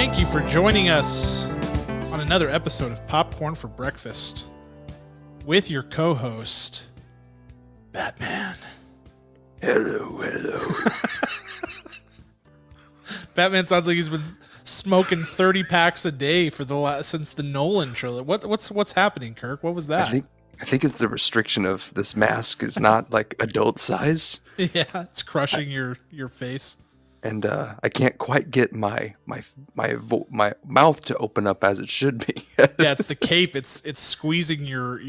Thank you for joining us on another episode of Popcorn for Breakfast with your co-host, Batman. Hello. Batman sounds like he's been smoking 30 packs a day for since the Nolan trilogy. What's happening, Kirk? What was that? I think it's the restriction of this mask is not like adult size. Yeah, it's crushing your face. And I can't quite get my mouth to open up as it should be. Yeah, it's the cape. It's squeezing your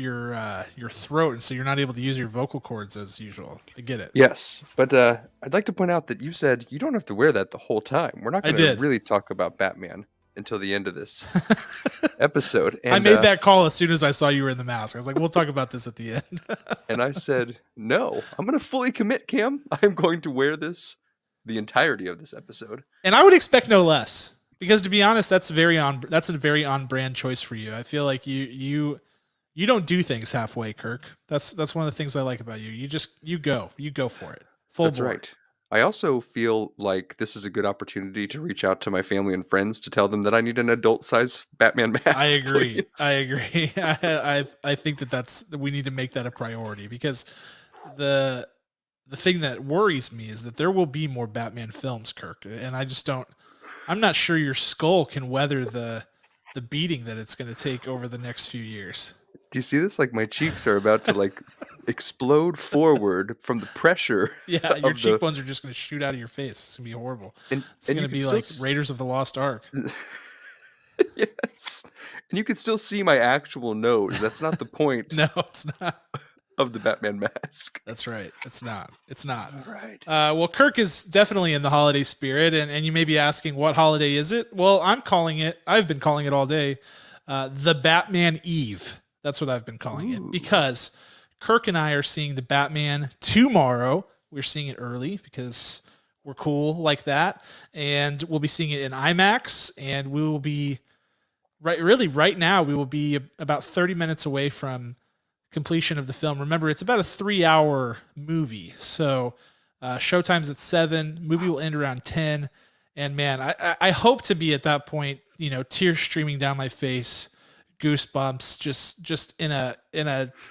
throat, and so you're not able to use your vocal cords as usual. I get it. Yes, but I'd like to point out that you said you don't have to wear that the whole time. We're not going to really talk about Batman until the end of this episode. And, I made that call as soon as I saw you were in the mask. I was like, we'll talk about this at the end. And I said, no, I'm going to fully commit, Cam. I'm going to wear this the entirety of this episode. And I would expect no less, because to be honest, that's a very on brand choice for you. I feel like you don't do things halfway, Kirk. That's one of the things I like about you. You go for it. That's board. Right. I also feel like this is a good opportunity to reach out to my family and friends to tell them that I need an adult size Batman mask. I agree. Please. I agree. I think we need to make that a priority, because the thing that worries me is that there will be more Batman films, Kirk, and I'm not sure your skull can weather the beating that it's going to take over the next few years. Do you see this? Like, my cheeks are about to explode forward from the pressure. Yeah, your cheekbones are just going to shoot out of your face. It's going to be horrible. It's going to be like Raiders of the Lost Ark. Yes. And you can still see my actual nose. That's not the point. No, it's not. Of the Batman mask. That's right. It's not. All right. Well, Kirk is definitely in the holiday spirit, and you may be asking, what holiday is it? Well, I've been calling it all day, the Batman Eve. That's what I've been calling it, because Kirk and I are seeing the Batman tomorrow. We're seeing it early because we're cool like that, and we'll be seeing it in IMAX, and we will be right now we will be about 30 minutes away from completion of the film. Remember, it's about a 3-hour movie. So showtime's at 7, movie will end around 10. And man, I hope to be at that point, tears streaming down my face, goosebumps, just in a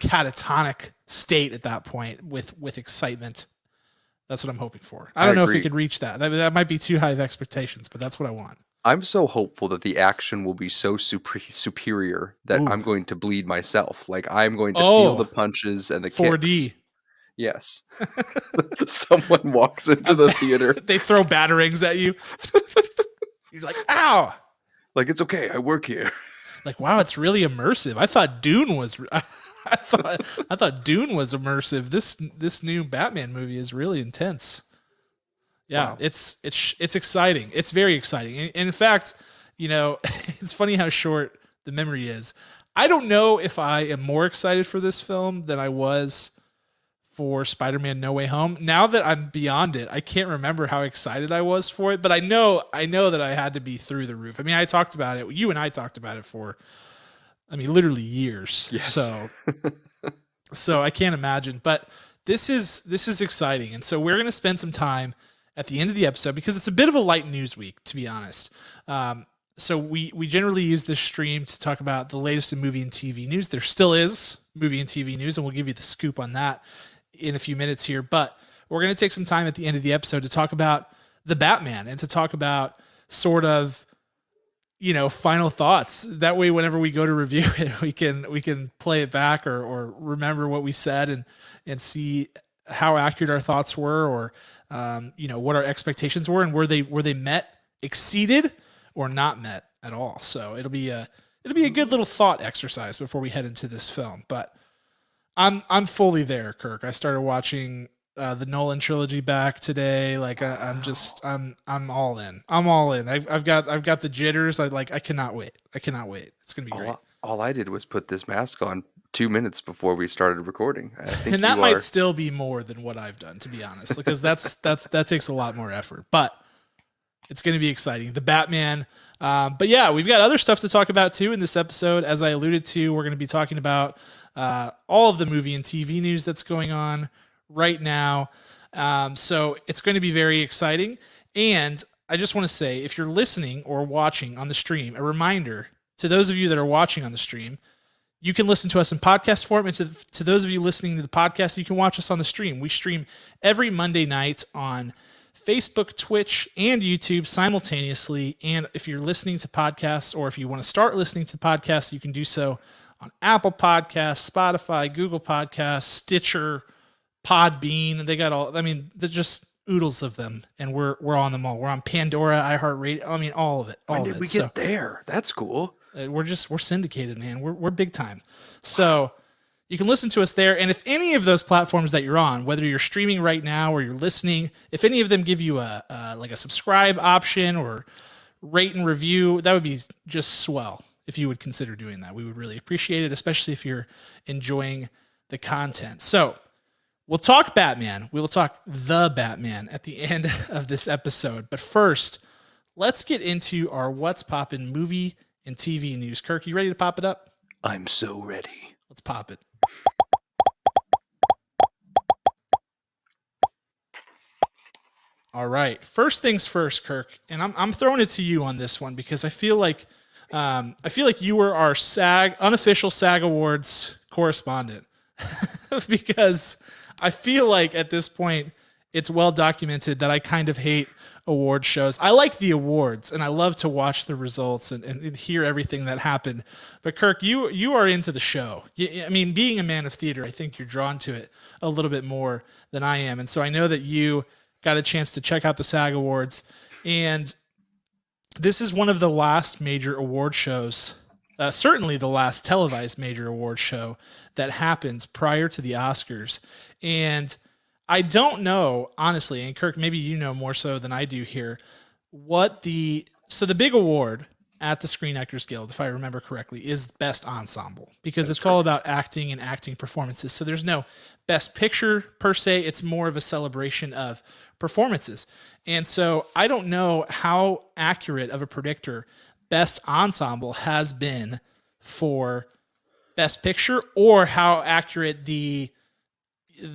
catatonic state at that point with excitement. That's what I'm hoping for. I don't know if we could reach that. That might be too high of expectations, but that's what I want. I'm so hopeful that the action will be so superior that I'm going to bleed myself. Like, I'm going to feel the punches and the 4D. Kicks. Yes. Someone walks into the theater. They throw batarangs at you. You're like, ow. Like, it's okay. I work here. Like, wow, it's really immersive. I thought Dune was immersive. This new Batman movie is really intense. Yeah, wow. It's exciting. It's very exciting. And in fact, it's funny how short the memory is. I don't know if I am more excited for this film than I was for Spider-Man No Way Home. Now that I'm beyond it, I can't remember how excited I was for it, but I know that I had to be through the roof. I mean, I talked about it. You and I talked about it for, literally years. Yes. So I can't imagine, but this is exciting. And so we're going to spend some time at the end of the episode, because it's a bit of a light news week, to be honest. So we generally use this stream to talk about the latest in movie and TV news. There still is movie and TV news, and we'll give you the scoop on that in a few minutes here. But we're going to take some time at the end of the episode to talk about the Batman and to talk about sort of, final thoughts. That way, whenever we go to review it, we can play it back or remember what we said and see how accurate our thoughts were, or what our expectations were, and were they met, exceeded, or not met at all. So it'll be a good little thought exercise before we head into this film. But I'm fully there, Kirk. I started watching the Nolan trilogy back today. Like I'm all in. I'm all in. I've got the jitters. I cannot wait. It's gonna be great. All I did was put this mask on 2 minutes before we started recording. And that might still be more than what I've done, to be honest, because that takes a lot more effort. But it's going to be exciting. The Batman. But yeah, we've got other stuff to talk about too in this episode. As I alluded to, we're going to be talking about all of the movie and TV news that's going on right now. So it's going to be very exciting. And I just want to say, if you're listening or watching on the stream, a reminder to those of you that are watching on the stream, you can listen to us in podcast form. And to those of you listening to the podcast, you can watch us on the stream. We stream every Monday night on Facebook, Twitch, and YouTube simultaneously. And if you're listening to podcasts, or if you want to start listening to podcasts, you can do so on Apple Podcasts, Spotify, Google Podcasts, Stitcher, Podbean. They got all, I mean, they're just oodles of them, and we're on them all. We're on Pandora, iHeartRadio. I mean, all of it. When did we get there? That's cool. We're syndicated, man. We're big time. So you can listen to us there. And if any of those platforms that you're on, whether you're streaming right now or you're listening, if any of them give you a subscribe option or rate and review, that would be just swell. If you would consider doing that, we would really appreciate it, especially if you're enjoying the content. So we'll talk Batman. We will talk the Batman at the end of this episode. But first, let's get into our What's Poppin' movie and TV news. Kirk, you ready to pop it up? I'm so ready. Let's pop it. All right. First things first, Kirk, and I'm throwing it to you on this one because I feel like you were our unofficial SAG Awards correspondent because I feel like at this point it's well documented that I kind of hate award shows. I like the awards and I love to watch the results and hear everything that happened. But Kirk, you are into the show. I mean, being a man of theater, I think you're drawn to it a little bit more than I am. And so I know that you got a chance to check out the SAG Awards, and this is one of the last major award shows, certainly the last televised major award show that happens prior to the Oscars. And I don't know, honestly, and Kirk, maybe you know more so than I do here, the big award at the Screen Actors Guild, if I remember correctly, is Best Ensemble, because it's all about acting and acting performances. So there's no Best Picture per se. It's more of a celebration of performances. And so I don't know how accurate of a predictor Best Ensemble has been for Best Picture, or how accurate the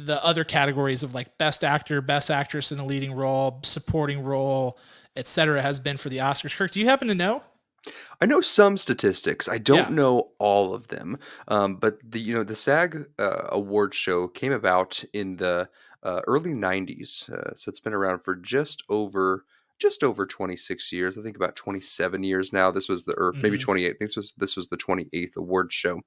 other categories of like Best Actor, Best Actress in a leading role, supporting role, etc. has been for the Oscars. Kirk, do you happen to know? I know some statistics. I don't know all of them. But the SAG award show came about in the early 90s. So it's been around for just over 26 years. I think about 27 years now. This was maybe 28. I think this was the 28th award show.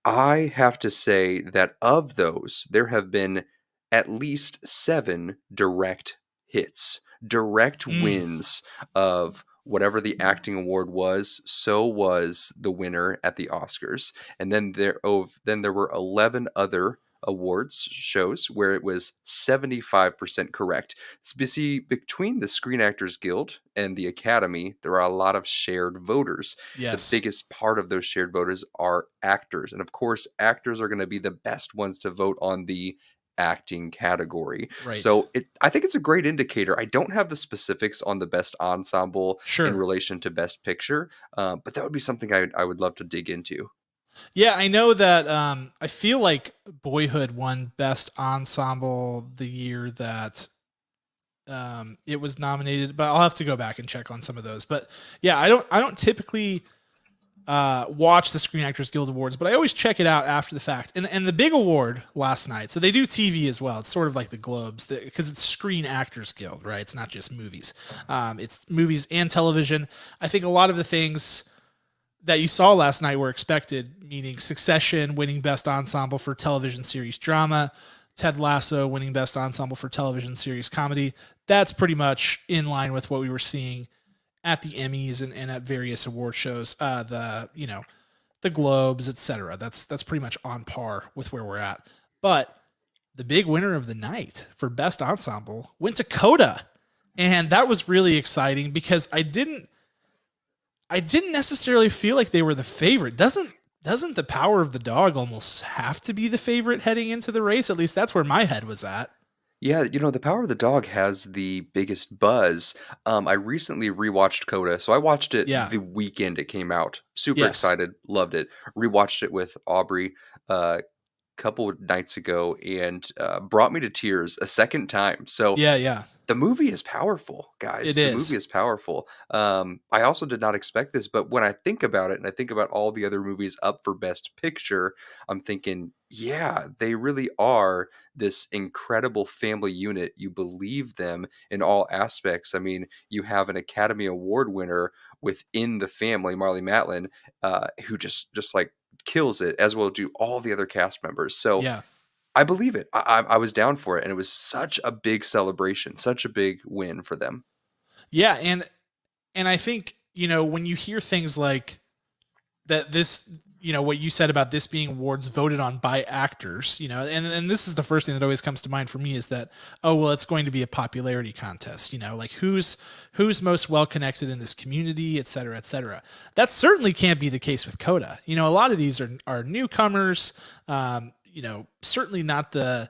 I have to say that of those, there have been at least 7 direct hits, direct wins of whatever the acting award was. So was the winner at the Oscars. And then there were 11 other awards shows where it was 75% correct. See, between the Screen Actors Guild and the Academy, there are a lot of shared voters. Yes. The biggest part of those shared voters are actors. And of course, actors are going to be the best ones to vote on the acting category. Right. So I think it's a great indicator. I don't have the specifics on the Best Ensemble in relation to Best Picture, but that would be something I would love to dig into. Yeah, I know that I feel like Boyhood won Best Ensemble the year that it was nominated, but I'll have to go back and check on some of those. But yeah, I don't typically watch the Screen Actors Guild Awards, but I always check it out after the fact. And the big award last night, so they do TV as well. It's sort of like the Globes, because it's Screen Actors Guild, right? It's not just movies. It's movies and television. I think a lot of the things that you saw last night were expected, meaning Succession winning Best Ensemble for Television Series Drama, Ted Lasso winning Best Ensemble for Television Series Comedy. That's pretty much in line with what we were seeing at the Emmys and at various award shows, the Globes, etc. That's pretty much on par with where we're at. But the big winner of the night for Best Ensemble went to Coda, and that was really exciting because I didn't necessarily feel like they were the favorite. Doesn't The Power of the Dog almost have to be the favorite heading into the race? At least that's where my head was at. Yeah, The Power of the Dog has the biggest buzz. I recently rewatched Coda, so I watched it the weekend it came out. Super excited, loved it. Rewatched it with Aubrey couple of nights ago and brought me to tears a second time. So Yeah, yeah. the movie is powerful, guys. It The movie is. is powerful. I also did not expect this, but when I think about it and I think about all the other movies up for Best Picture, I'm thinking, yeah, they really are this incredible family unit. You believe them in all aspects. I mean, you have an Academy Award winner within the family, Marley Matlin, who just like kills it, as well do all the other cast members. So Yeah. I believe it. I was down for it, and it was such a big celebration, such a big win for them. Yeah, and I think, when you hear things like that, this, what you said about this being awards voted on by actors, and this is the first thing that always comes to mind for me is that, oh, well, it's going to be a popularity contest, like who's most well connected in this community, et cetera, et cetera. That certainly can't be the case with Coda. A lot of these are newcomers, certainly not the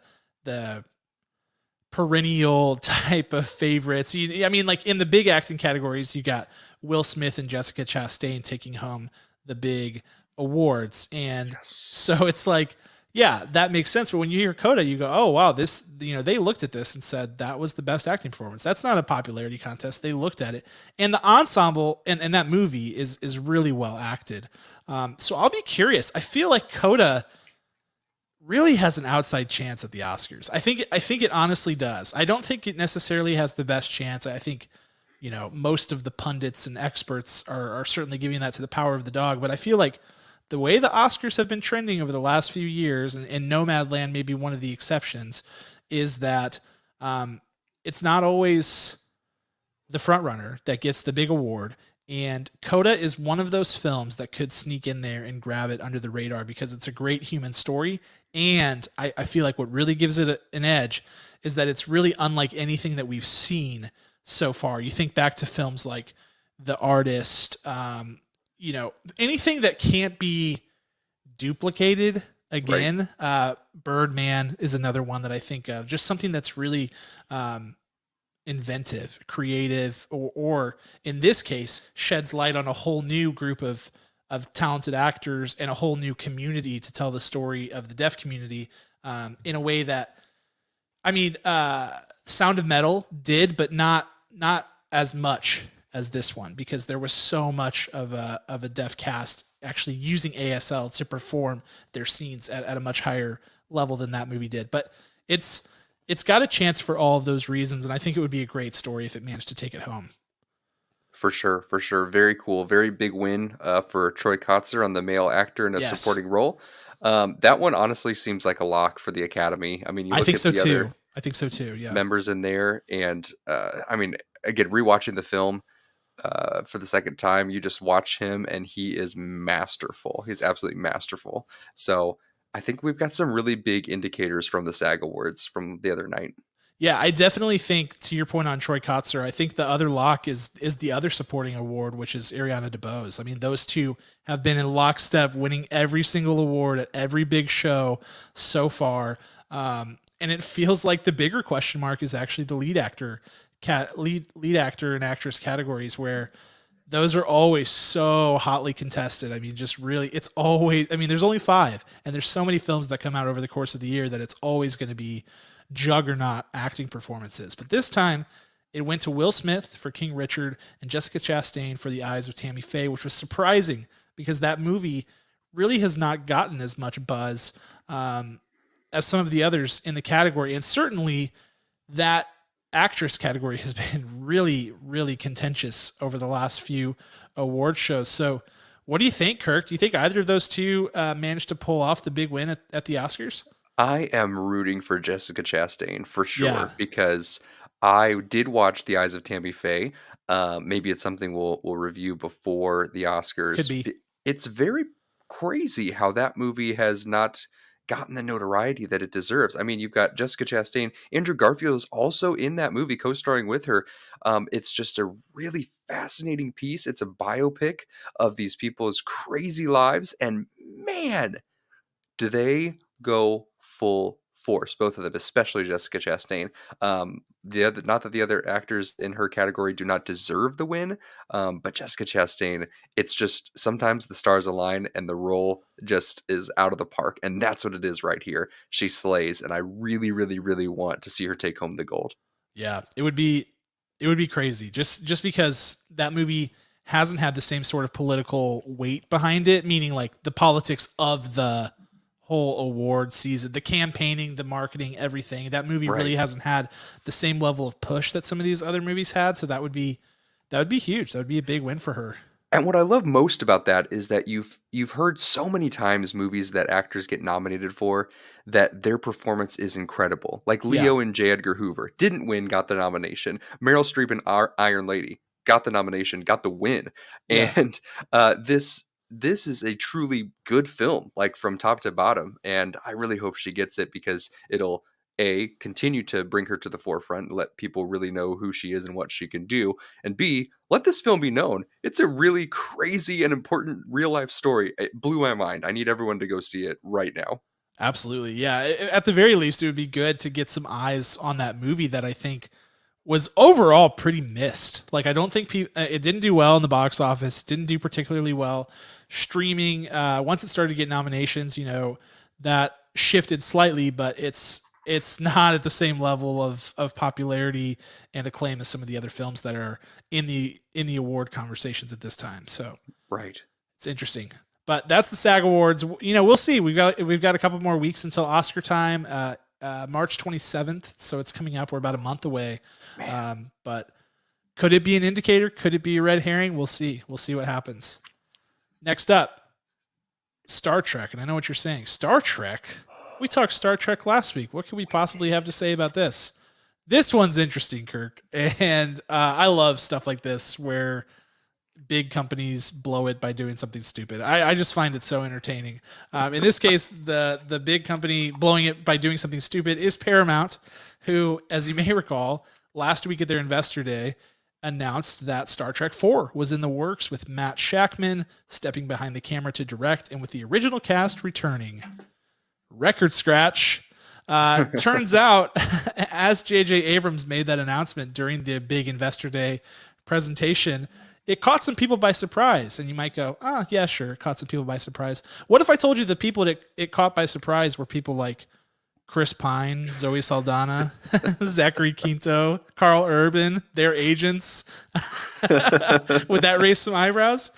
perennial type of favorites. I mean, like in the big acting categories, you got Will Smith and Jessica Chastain taking home the big awards. And Yes. so it's like, yeah, that makes sense. But when you hear Coda, you go, oh, wow, this, they looked at this and said that was the best acting performance. That's not a popularity contest. They looked at it. And the ensemble and that movie is really well acted. So I'll be curious. I feel like Coda really has an outside chance at the Oscars. I think it honestly does. I don't think it necessarily has the best chance. I think, most of the pundits and experts are certainly giving that to the power of the dog. But I feel like the way the Oscars have been trending over the last few years, and Nomadland may be one of the exceptions, is that it's not always the front runner that gets the big award. And Coda is one of those films that could sneak in there and grab it under the radar because it's a great human story. And I feel like what really gives it an edge is that it's really unlike anything that we've seen so far. You think back to films like The Artist, anything that can't be duplicated again. Right. Birdman is another one that I think of. Just something that's really inventive, creative, or in this case, sheds light on a whole new group of talented actors and a whole new community to tell the story of the deaf community in a way that, I mean, Sound of Metal did, but not as much as this one, because there was so much of a deaf cast actually using ASL to perform their scenes at a much higher level than that movie did. But it's got a chance for all of those reasons, and I think it would be a great story if it managed to take it home. For sure, for sure. Very cool. Very big win for Troy Kotzer on the male actor in a Yes. supporting role. That one honestly seems like a lock for the Academy. I mean, you I look think at so the too. other I think so too. Yeah. members in there, and I mean, again, rewatching the film for the second time, you just watch him, and he is masterful. He's absolutely masterful. So I think we've got some really big indicators from the SAG Awards from the other night. Yeah, I definitely think, to your point on Troy Kotzer, I think the other lock is the other supporting award, which is Ariana DeBose. I mean, those two have been in lockstep, winning every single award at every big show so far. And it feels like the bigger question mark is actually the lead actor and actress categories, where those are always so hotly contested. I mean, just really, it's always, I mean, there's only 5, and there's so many films that come out over the course of the year that it's always going to be juggernaut acting performances. But this time it went to Will Smith for King Richard and Jessica Chastain for The Eyes of Tammy Faye, which was surprising because that movie really has not gotten as much buzz as some of the others in the category. And certainly that actress category has been really, really contentious over the last few award shows. So what do you think, Kirk? Do you think either of those two managed to pull off the big win at the Oscars? I am rooting for Jessica Chastain for sure Yeah. because I did watch The Eyes of Tammy Faye. Maybe it's something we'll review before the Could Oscars. be. It's very crazy how that movie has not gotten the notoriety that it deserves. I mean, you've got Jessica Chastain. Andrew Garfield is also in that movie, co-starring with her. It's just a really fascinating piece. It's a biopic of these people's crazy lives, and man, do they go full force, both of them, especially Jessica Chastain. The other, not that the other actors in her category do not deserve the win, but Jessica Chastain, it's just sometimes the stars align and the role just is out of the park, and that's what it is right here. She slays, and I really, really, really want to see her take home the gold. Yeah, it would be crazy just because that movie hasn't had the same sort of political weight behind it, meaning like the politics of the whole award season, the campaigning, the marketing, everything. That movie Right. really hasn't had the same level of push that some of these other movies had, so that would be huge. That would be a big win for her. And what I love most about that is that you've heard so many times movies that actors get nominated for that their performance is incredible. Like Yeah. Leo and J. Edgar Hoover didn't win, got the nomination. Meryl Streep and Iron Lady got the nomination, got the win. Yeah. And this is a truly good film, like from top to bottom. And I really hope she gets it because it'll continue to bring her to the forefront and let people really know who she is and what she can do, and B, let this film be known. It's a really crazy and important real life story. It blew my mind. I need everyone to go see it right now. Absolutely. Yeah. At the very least, it would be good to get some eyes on that movie that I think was overall pretty missed. Like, I don't think it didn't do well in the box office. It didn't do particularly well streaming. Once it started to get nominations, that shifted slightly, but it's not at the same level of popularity and acclaim as some of the other films that are in the award conversations at this time. So Right. it's interesting. But that's the SAG Awards. We'll see. We've got a couple more weeks until Oscar time, March 27th. So it's coming up. We're about a month away. But could it be an indicator? Could it be a red herring? We'll see. We'll see what happens. Next up, Star Trek. And I know what you're saying. Star Trek? We talked Star Trek last week. What could we possibly have to say about this? This one's interesting, Kirk. And I love stuff like this where big companies blow it by doing something stupid. I just find it so entertaining. In this case, the big company blowing it by doing something stupid is Paramount, who, as you may recall, last week at their Investor Day, announced that Star Trek 4 was in the works, with Matt Shackman stepping behind the camera to direct, and with the original cast returning. Record scratch. Turns out, as J.J. Abrams made that announcement during the big Investor Day presentation, it caught some people by surprise. And you might go, yeah, sure, it caught some people by surprise. What if I told you the people that it caught by surprise were people like Chris Pine, Zoe Saldana, Zachary Quinto, Carl Urban, their agents? Would that raise some eyebrows?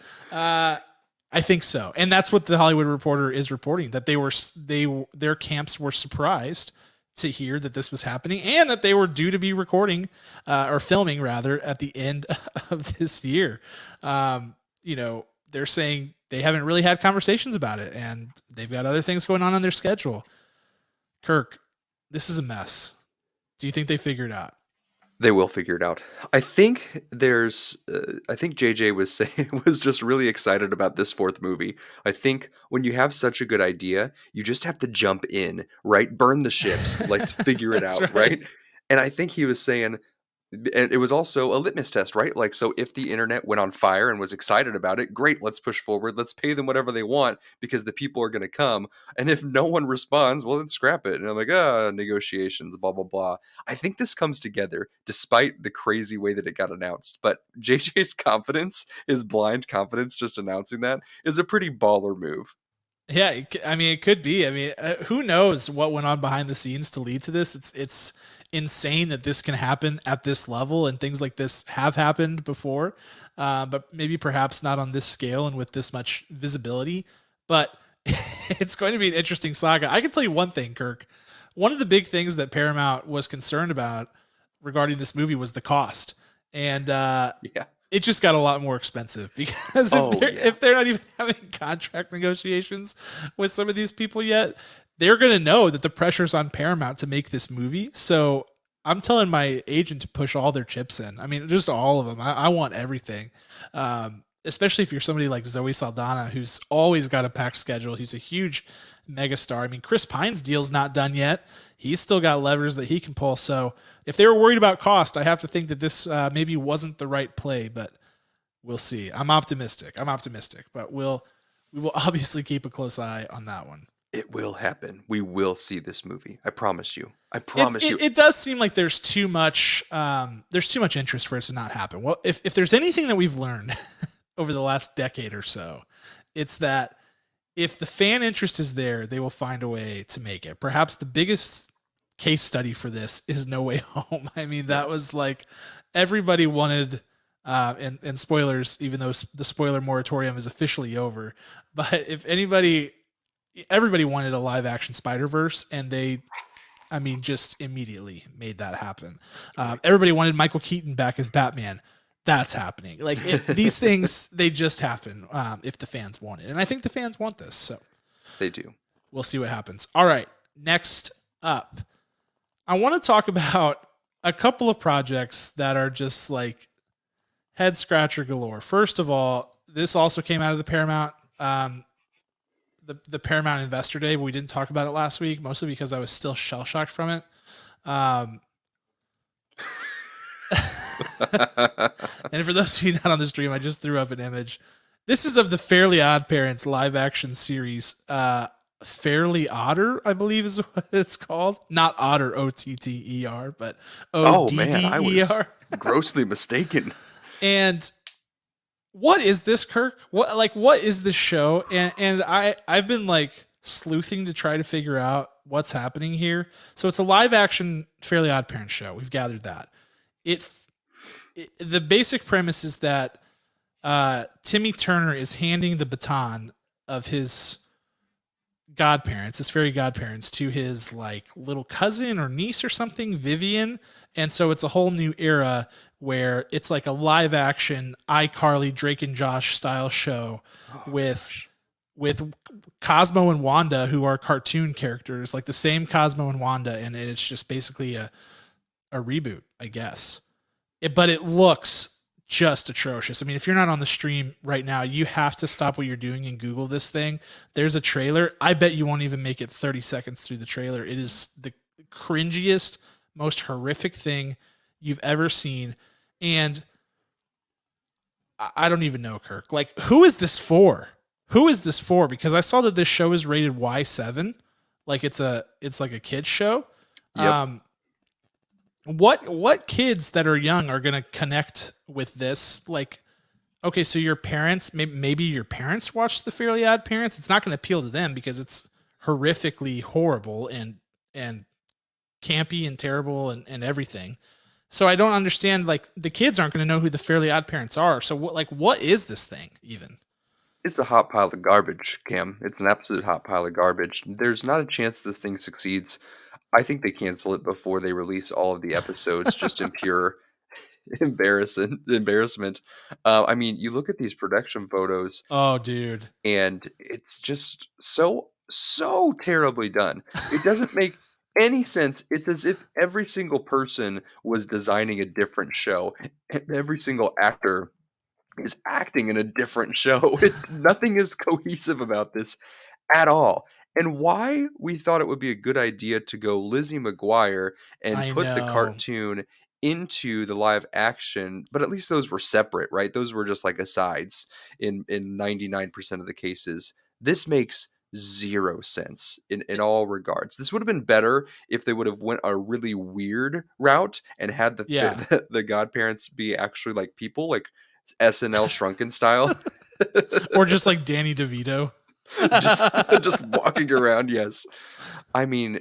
I think so. And that's what the Hollywood Reporter is reporting, that their camps were surprised to hear that this was happening and that they were due to be recording or filming rather at the end of this year. They're saying they haven't really had conversations about it and they've got other things going on their schedule. Kirk, this is a mess. Do you think they figure it out? They will figure it out. I think I think JJ was just really excited about this fourth movie. I think when you have such a good idea, you just have to jump in, right? Burn the ships. Let's figure it out, right? And I think he was saying, and it was also a litmus test, right? Like, so if the internet went on fire and was excited about it, great, let's push forward. Let's pay them whatever they want because the people are going to come. And if no one responds, well, then scrap it. And I'm like, negotiations, blah, blah, blah. I think this comes together despite the crazy way that it got announced. But JJ's confidence, his blind confidence, just announcing that is a pretty baller move. Yeah, it could be. Who knows what went on behind the scenes to lead to this? It's insane that this can happen at this level, and things like this have happened before, but maybe perhaps not on this scale and with this much visibility. But it's going to be an interesting saga. I can tell you one thing, Kirk. One of the big things that Paramount was concerned about regarding this movie was the cost, and it just got a lot more expensive because if they're not even having contract negotiations with some of these people yet, they're going to know that the pressure's on Paramount to make this movie. So I'm telling my agent to push all their chips in. Just all of them. I want everything. Especially if you're somebody like Zoe Saldana, who's always got a packed schedule, who's a huge megastar. Chris Pine's deal's not done yet. He's still got levers that he can pull. So if they were worried about cost, I have to think that this maybe wasn't the right play, but we'll see. I'm optimistic, but we will obviously keep a close eye on that one. It will happen. We will see this movie. I promise you. I It, promise you. it, it does seem like there's too much interest for it to not happen. Well, if there's anything that we've learned over the last decade or so, it's that if the fan interest is there, they will find a way to make it. Perhaps the biggest case study for this is No Way Home. I mean, that was like everybody wanted, and spoilers, even though the spoiler moratorium is officially over, but if everybody wanted a live action Spider-Verse, and just immediately made that happen. Everybody wanted Michael Keaton back as Batman. That's happening. Like these things, they just happen if the fans want it. And I think the fans want this. So they do. We'll see what happens. All right. Next up, I want to talk about a couple of projects that are just like head scratcher galore. First of all, this also came out of the Paramount, the Paramount Investor Day, but we didn't talk about it last week, mostly because I was still shell shocked from it. And for those of you not on the stream, I just threw up an image. This is of the Fairly Odd Parents live action series. Fairly Odder, I believe is what it's called. Not Otter, Otter, but Odder. Man, I was grossly mistaken. And what is this, Kirk? What is this show? And I've been like sleuthing to try to figure out what's happening here. So it's a live action Fairly Odd Parents show. We've gathered that. The basic premise is that Timmy Turner is handing the baton of his godparents, his fairy godparents, to his like little cousin or niece or something, Vivian. And so it's a whole new era where it's like a live action iCarly, Drake and Josh style show with Cosmo and Wanda, who are cartoon characters, like the same Cosmo and Wanda, and it's just basically a reboot, I guess. But it looks just atrocious. I mean, if you're not on the stream right now, you have to stop what you're doing and Google this thing. There's a trailer. I bet you won't even make it 30 seconds through the trailer. It is the cringiest, most horrific thing you've ever seen. And I don't even know, Kirk. Like, who is this for? Who is this for? Because I saw that this show is rated Y7. Like it's like a kid's show. Yep. What kids that are young are going to connect with this? Like, okay, so your parents, maybe your parents watched the Fairly Odd Parents. It's not going to appeal to them because it's horrifically horrible and campy and terrible and everything. So I don't understand. Like, the kids aren't going to know who the Fairly Odd Parents are. So what is this thing even? It's a hot pile of garbage, Cam. It's an absolute hot pile of garbage. There's not a chance this thing succeeds. I think they cancel it before they release all of the episodes, just in pure embarrassment. I mean, you look at these production photos. Oh, dude. And it's just so terribly done. It doesn't make any sense. It's as if every single person was designing a different show, and every single actor is acting in a different show. Nothing is cohesive about this at all. And why we thought it would be a good idea to go Lizzie McGuire and put the cartoon into the live action, but at least those were separate, right? Those were just like asides in 99% of the cases. This makes zero sense in all regards. This would have been better if they would have went a really weird route and had the godparents be actually like people, like SNL Shrunken style. Or just like Danny DeVito. just walking around. Yes. I mean,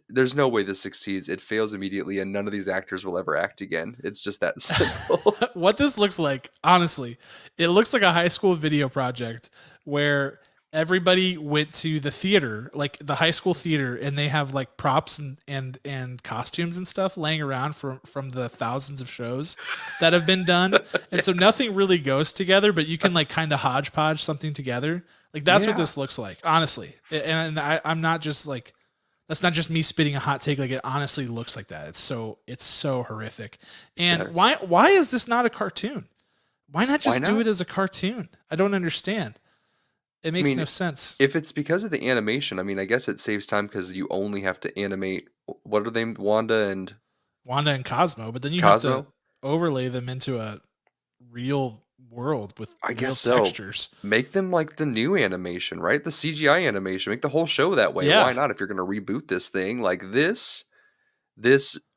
there's no way this succeeds. It fails immediately, and none of these actors will ever act again. It's just that simple. What this looks like, honestly, it looks like a high school video project where everybody went to the theater, like the high school theater, and they have like props and costumes and stuff laying around from the thousands of shows that have been done. And so nothing really goes together, but you can like kind of hodgepodge something together. Like that's what this looks like, honestly. And I'm not just like, that's not just me spitting a hot take. Like it honestly looks like that. It's so horrific. And why is this not a cartoon? Why not just do it as a cartoon? I don't understand. It makes no sense. If it's because of the animation, I mean, I guess it saves time because you only have to animate, what are they, Wanda and Cosmo, but then you have to overlay them into a real world with I real guess so. textures. Make them like the new animation, right? The CGI animation. Make the whole show that way. Yeah. Why not? If you're going to reboot this thing, like this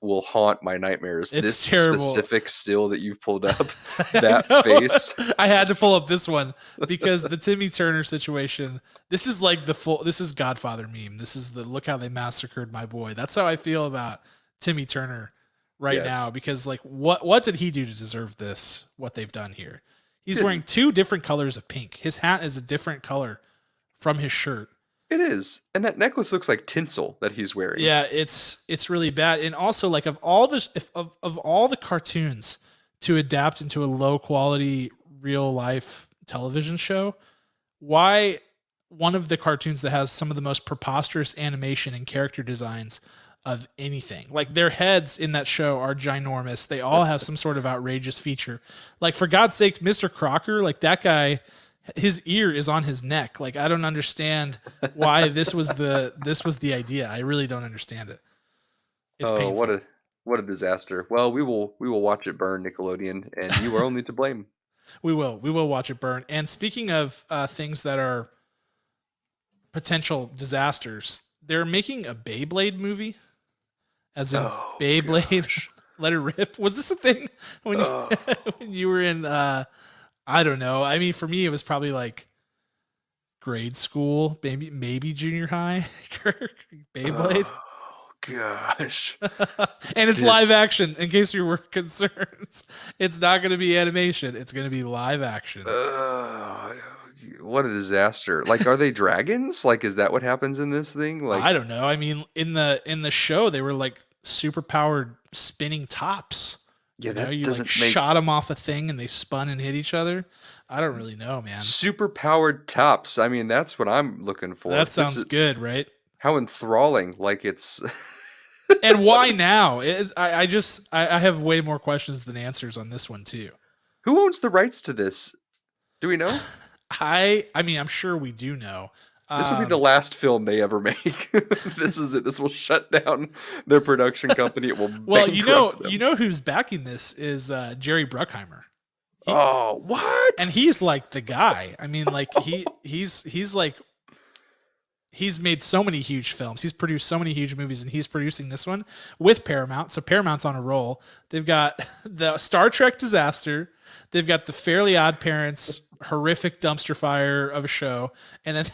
will haunt my nightmares. It's this terrible. specific still that you've pulled up, I that know. face. I had to pull up this one because the Timmy Turner situation, this is like this is Godfather meme. This is the look how they massacred my boy. That's how I feel about Timmy Turner right Yes. now, because like what did he do to deserve this? What they've done here. He's wearing two different colors of pink. His hat is a different color from his shirt. It is. And that necklace looks like tinsel that he's wearing. Yeah, it's really bad. And also, like, of all the cartoons to adapt into a low quality real life television show, why one of the cartoons that has some of the most preposterous animation and character designs of anything? Like, their heads in that show are ginormous. They all have some sort of outrageous feature. Like, for God's sake, Mr. Crocker, like that guy, his ear is on his neck. Like, I don't understand why this was the idea. I really don't understand it. It's painful. What a disaster. Well, we will watch it burn, Nickelodeon, and you are only to blame. We will watch it burn. And speaking of things that are potential disasters, they're making a Beyblade movie, as in Beyblade. Gosh. Let It Rip. Was this a thing when when you were in? I don't know. I mean, for me, it was probably like grade school, maybe junior high. Beyblade. Oh gosh. And it's live action, in case you were concerned. It's not going to be animation. It's going to be live action. What a disaster. Like, are they dragons? Like, is that what happens in this thing? Like, I don't know. I mean, in the show, they were like super powered spinning tops. yeah, You know, that you doesn't like make shot them off a thing and they spun and hit each other. I don't really know, man. super powered tops. I mean, that's what I'm looking for. That This sounds is good, right? how enthralling. Like, it's And why now? I have way more questions than answers on this one too. who owns the rights to this? Do we know? I mean, I'm sure we do know. This will be the last film they ever make. This is it. This will shut down their production company. It will Well, bankrupt them. you know who's backing this is Jerry Bruckheimer. Oh, what? And he's like the guy. I mean, like he's like he's made so many huge films. He's produced so many huge movies, and he's producing this one with Paramount. So Paramount's on a roll. They've got the Star Trek disaster. They've got the Fairly Odd Parents horrific dumpster fire of a show, and then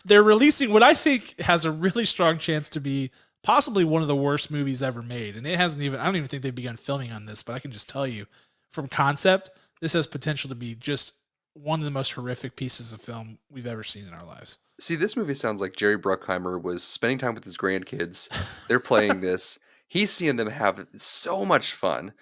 they're releasing what I think has a really strong chance to be possibly one of the worst movies ever made. And it hasn't even, I don't even think they've begun filming on this, but I can just tell you from concept, this has potential to be just one of the most horrific pieces of film we've ever seen in our lives. See, this movie sounds like Jerry Bruckheimer was spending time with his grandkids. They're playing this. He's seeing them have so much fun,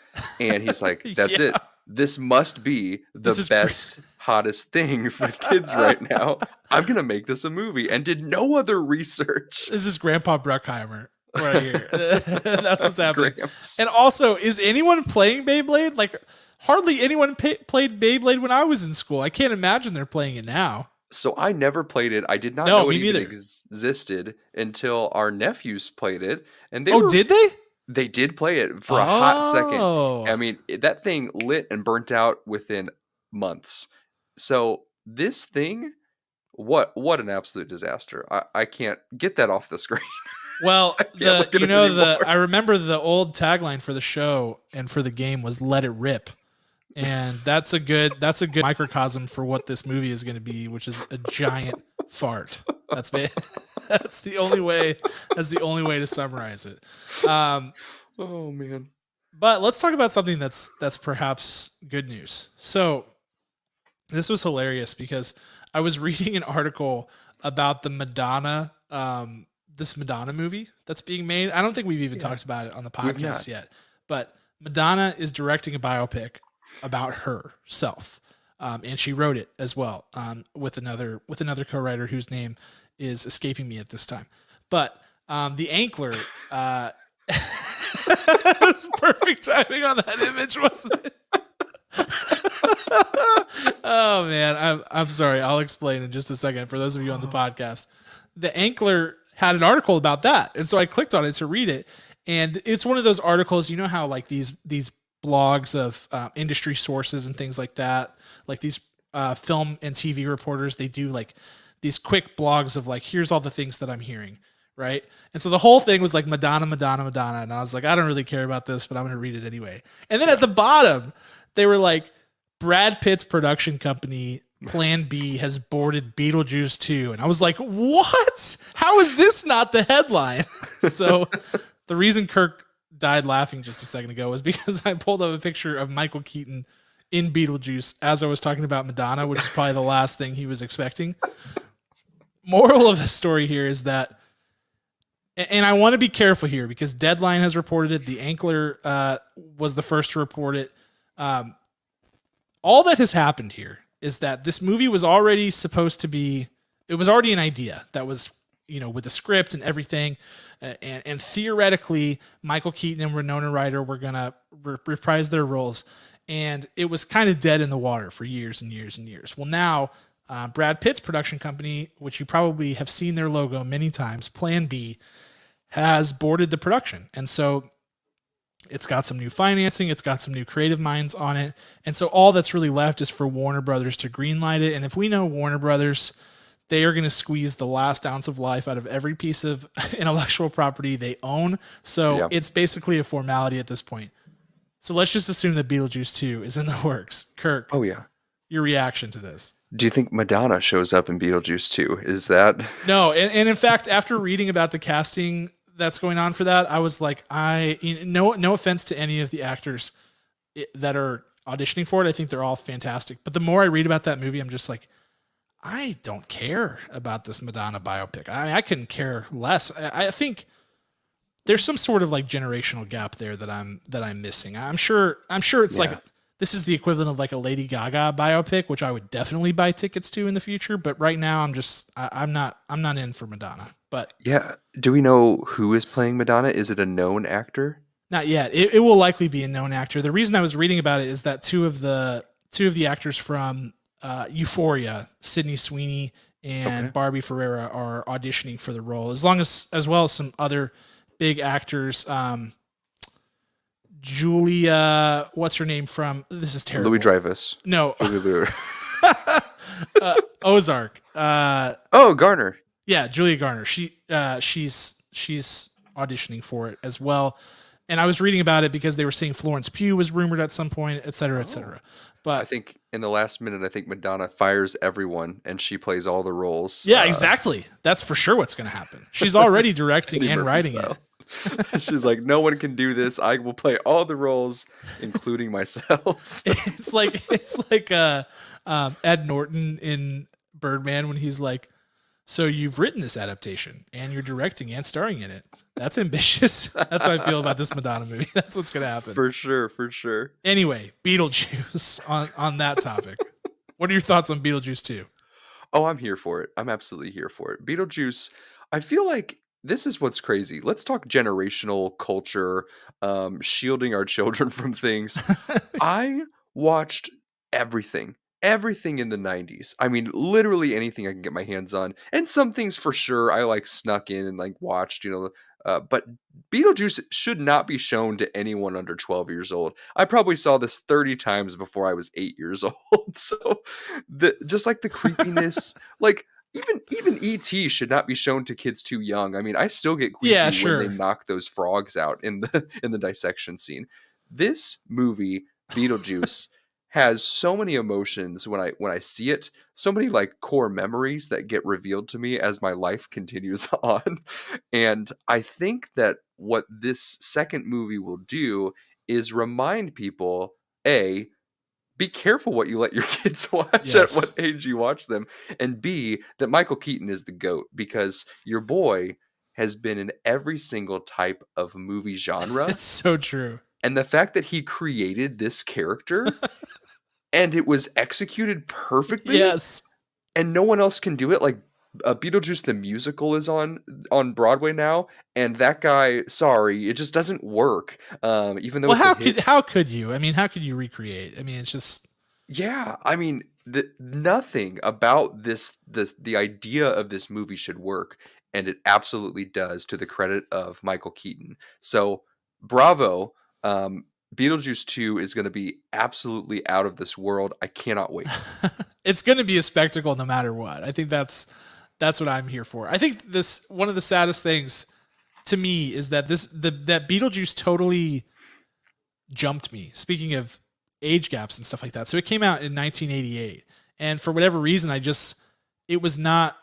and he's like, "That's it. This must be the best, hottest thing for kids right now. I'm gonna make this a movie," and did no other research. This is Grandpa Bruckheimer right here. That's what's happening. Gramps. And also, is anyone playing Beyblade? Like, hardly anyone played Beyblade when I was in school. I can't imagine they're playing it now. So I never played it. I did not No, know it me even neither. existed until our nephews played it, and they Did they? They did play it for a hot second. Oh. I mean, that thing lit and burnt out within months. So this thing, what an absolute disaster. I can't get that off the screen. Well, can't look at it anymore. I remember the old tagline for the show and for the game was "Let It Rip," and that's a good microcosm for what this movie is going to be, which is a giant fart. That's the only way. That's the only way to summarize it. Oh man! But let's talk about something that's perhaps good news. So this was hilarious because I was reading an article about the Madonna, this Madonna movie that's being made. I don't think we've even talked about it on the podcast yet, but Madonna is directing a biopic about herself. And she wrote it as well, with another co-writer whose name is escaping me at this time. But the Ankler, it was perfect timing on that image, wasn't it? Oh man, I'm sorry. I'll explain in just a second for those of you on the podcast. The Ankler had an article about that, and so I clicked on it to read it. And it's one of those articles, you know how like these blogs of industry sources and things like that. Like these film and TV reporters, they do like these quick blogs of like, here's all the things that I'm hearing, right? And so the whole thing was like Madonna, Madonna, Madonna. And I was like, I don't really care about this, but I'm going to read it anyway. And then at the bottom, they were like, Brad Pitt's production company, Plan B, has boarded Beetlejuice 2. And I was like, what? How is this not the headline? So the reason Kirk died laughing just a second ago was because I pulled up a picture of Michael Keaton in Beetlejuice as I was talking about Madonna, which is probably the last thing he was expecting. Moral of the story here is that, and I want to be careful here because Deadline has reported it. The Ankler was the first to report it. All that has happened here is that this movie was already supposed to be, it was already an idea that was, with the script and everything. And theoretically, Michael Keaton and Winona Ryder were going to reprise their roles. And it was kind of dead in the water for years and years and years. Well, now Brad Pitt's production company, which you probably have seen their logo many times, Plan B, has boarded the production. And so it's got some new financing. It's got some new creative minds on it. And so all that's really left is for Warner Brothers to greenlight it. And if we know Warner Brothers, they are going to squeeze the last ounce of life out of every piece of intellectual property they own. So It's basically a formality at this point. So let's just assume that Beetlejuice 2 is in the works. Kirk. Oh, yeah. Your reaction to this? Do you think Madonna shows up in Beetlejuice 2? Is that... No. And in fact, after reading about the casting that's going on for that, I was like, no offense to any of the actors that are auditioning for it. I think they're all fantastic. But the more I read about that movie, I'm just like, I don't care about this Madonna biopic. I couldn't care less. I think there's some sort of like generational gap there that I'm missing. I'm sure it's like, this is the equivalent of like a Lady Gaga biopic, which I would definitely buy tickets to in the future. But right now I'm not in for Madonna. But yeah, do we know who is playing Madonna? Is it a known actor? Not yet. It will likely be a known actor. The reason I was reading about it is that two of the actors from Euphoria, Sydney Sweeney and Barbie Ferreira, are auditioning for the role, as well as some other big actors. Julia, what's her name from? This is terrible. Louis Dreyfus. No. Julia Ozark. Garner. Yeah, Julia Garner. She's auditioning for it as well. And I was reading about it because they were saying Florence Pugh was rumored at some point, et cetera, et cetera. But I think in the last minute, Madonna fires everyone and she plays all the roles. Yeah, exactly. That's for sure what's going to happen. She's already directing and writing it. She's like, no one can do this. I will play all the roles, including myself. It's like Ed Norton in Birdman when he's like, so you've written this adaptation and you're directing and starring in it. That's ambitious. That's how I feel about this Madonna movie. That's what's going to happen. For sure. Anyway, Beetlejuice on that topic. What are your thoughts on Beetlejuice 2? Oh, I'm here for it. I'm absolutely here for it. Beetlejuice, I feel like this is what's crazy. Let's talk generational culture, shielding our children from things. I watched everything in the 90s. I mean, literally anything I can get my hands on. And some things for sure I like snuck in and like watched, but Beetlejuice should not be shown to anyone under 12 years old. I probably saw this 30 times before I was 8 years old. So just like the creepiness, like even E.T. should not be shown to kids too young. I mean, I still get queasy when they knock those frogs out in the dissection scene. This movie, Beetlejuice, has so many emotions when I see it, so many like core memories that get revealed to me as my life continues on. And I think that what this second movie will do is remind people, A, be careful what you let your kids watch, at what age you watch them, and B, that Michael Keaton is the GOAT, because your boy has been in every single type of movie genre. It's so true. And the fact that he created this character and it was executed perfectly. Yes. And no one else can do it. Like Beetlejuice the musical is on Broadway now, and that guy, sorry, it just doesn't work. Even though how could you? I mean, how could you recreate? I mean, it's just I mean, nothing about the idea of this movie should work, and it absolutely does, to the credit of Michael Keaton. So bravo. Beetlejuice 2 is going to be absolutely out of this world. I cannot wait. It's going to be a spectacle no matter what. I think that's what I'm here for. I think this one of the saddest things to me is that that Beetlejuice totally jumped me. Speaking of age gaps and stuff like that. So it came out in 1988, and for whatever reason, it was not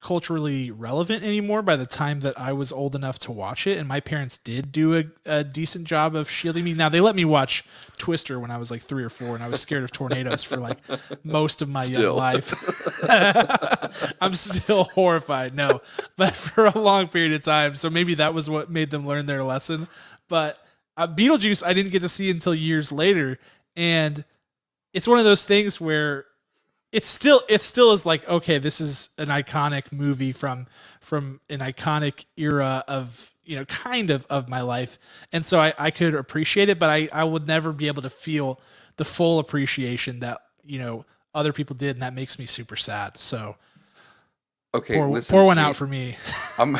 culturally relevant anymore by the time that I was old enough to watch it. And my parents did do a decent job of shielding me. Now, they let me watch Twister when I was like 3 or 4, and I was scared of tornadoes for like most of my young life. I'm still horrified. No, but for a long period of time. So maybe that was what made them learn their lesson. But Beetlejuice, I didn't get to see until years later. And it's one of those things where it still is like, okay, this is an iconic movie from an iconic era of, kind of my life. And so I could appreciate it, but I would never be able to feel the full appreciation that, other people did. And that makes me super sad. So okay, pour one out for me. I'm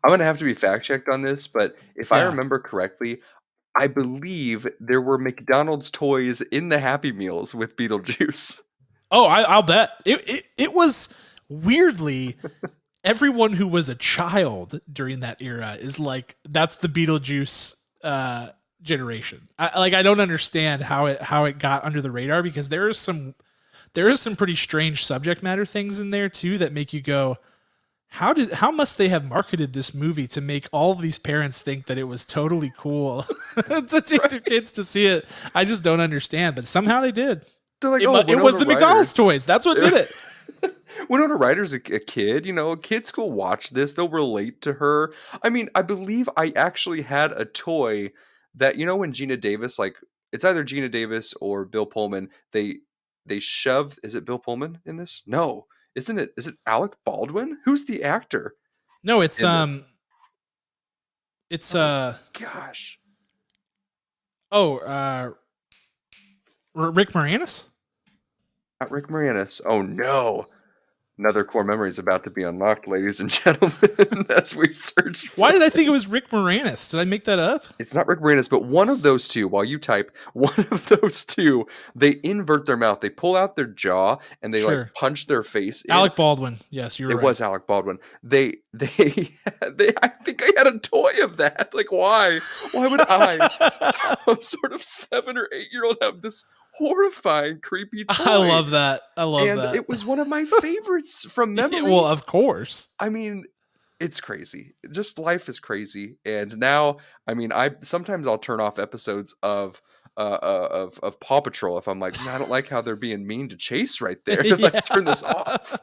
going to have to be fact checked on this, but if I remember correctly, I believe there were McDonald's toys in the Happy Meals with Beetlejuice. Oh, I'll bet it was weirdly everyone who was a child during that era is like, that's the Beetlejuice generation. I don't understand how it got under the radar, because there is some pretty strange subject matter things in there too that make you go, how must they have marketed this movie to make all of these parents think that it was totally cool to take their kids to see it? I just don't understand, but somehow they did. They're like, it was the McDonald's toys. That's what did it. Winona Ryder's a kid, kids go watch this. They'll relate to her. I mean, I believe I actually had a toy that, when Gina Davis, like, it's either Gina Davis or Bill Pullman, they shove, is it Bill Pullman in this? No. Isn't it? Is it Alec Baldwin? Who's the actor? No, it's gosh. Rick Moranis? Not Rick Moranis. Oh no. Another core memory is about to be unlocked, ladies and gentlemen, as we search for Why did I think it was Rick Moranis? Did I make that up? It's not Rick Moranis, but one of those two, while you type, one of those two, they invert their mouth. They pull out their jaw and they like punch their face in. Alec Baldwin. Yes, you're right. It was Alec Baldwin. I think I had a toy of that. Like, why? Why would I, some sort of 7 or 8-year-old, have this horrifying, creepy toy? I love that. And it was one of my favorites from memory. Well, of course. I mean, it's crazy. Just life is crazy. And now, I mean, sometimes I'll turn off episodes of Paw Patrol if I'm like, I don't like how they're being mean to Chase right there. Like, turn this off.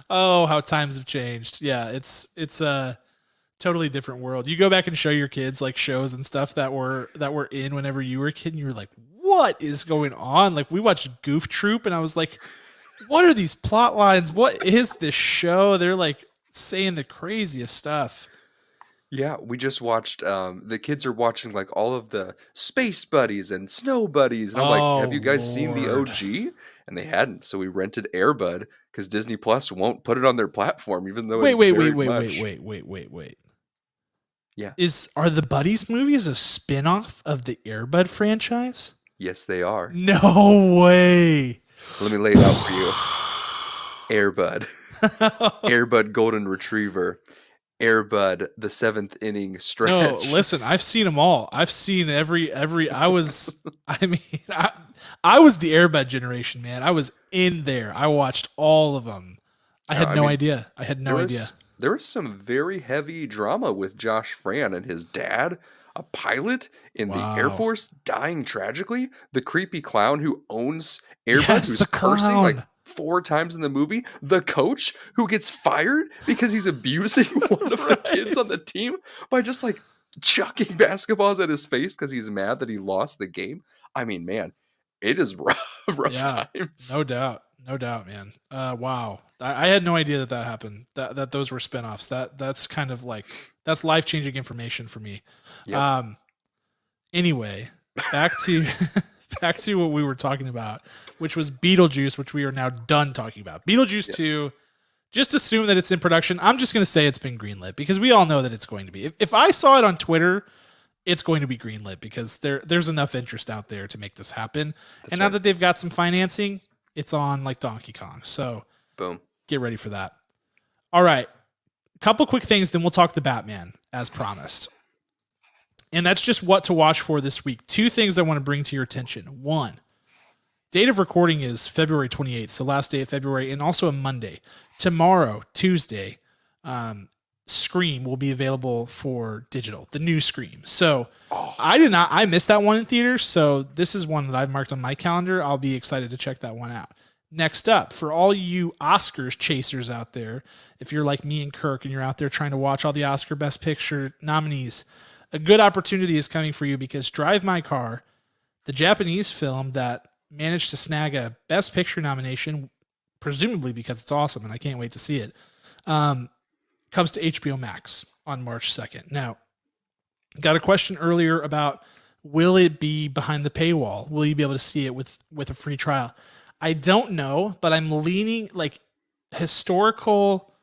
Oh, how times have changed. Yeah, it's a totally different world. You go back and show your kids like shows and stuff that were in whenever you were a kid, and you were like, what is going on? Like, we watched Goof Troop, and I was like, what are these plot lines? What is this show? They're like saying the craziest stuff. Yeah, we just watched, the kids are watching like all of the Space Buddies and Snow Buddies. And I'm like, have you guys seen the OG? And they hadn't. So we rented Air Bud because Disney Plus won't put it on their platform, even though wait. Yeah. Are the Buddies movies a spin-off of the Air Bud franchise? Yes, they are. No way. Let me lay it out for you. Air Bud. Air Bud Golden Retriever. Air Bud, the 7th inning stretch. No, listen, I've seen them all. I've seen every. I was the Air Bud generation, man. I was in there. I watched all of them. I had no idea. There was some very heavy drama with Josh Fran and his dad, a pilot in the Air Force, dying tragically. The creepy clown who owns Air Bud, who's cursing like 4 times in the movie. The coach who gets fired because he's abusing one of the kids on the team by just like chucking basketballs at his face because he's mad that he lost the game. I mean, man, it is rough times. No doubt, man. Wow. I had no idea that happened. That those were spinoffs. That's kind of like, that's life-changing information for me. Yep. Anyway, back to what we were talking about, which was Beetlejuice, which we are now done talking about. Beetlejuice 2, just assume that it's in production. I'm just going to say it's been greenlit because we all know that it's going to be. If I saw it on Twitter, it's going to be greenlit because there's enough interest out there to make this happen. That's And now right. that they've got some financing, it's on like Donkey Kong. So Boom. get ready for that. All right. Couple quick things, then we'll talk the Batman as promised. And that's just what to watch for this week. Two things I want to bring to your attention. One, date of recording is February 28th, so last day of February, and also a Monday. Tomorrow, Tuesday, Scream will be available for digital, the new Scream. So I missed that one in theaters, so this is one that I've marked on my calendar. I'll be excited to check that one out. Next up, for all you Oscars chasers out there, if you're like me and Kirk and you're out there trying to watch all the Oscar Best Picture nominees, a good opportunity is coming for you because Drive My Car, the Japanese film that managed to snag a Best Picture nomination, presumably because it's awesome and I can't wait to see it, comes to HBO Max on March 2nd. Now, got a question earlier about will it be behind the paywall? Will you be able to see it with a free trial? I don't know, but I'm leaning like historical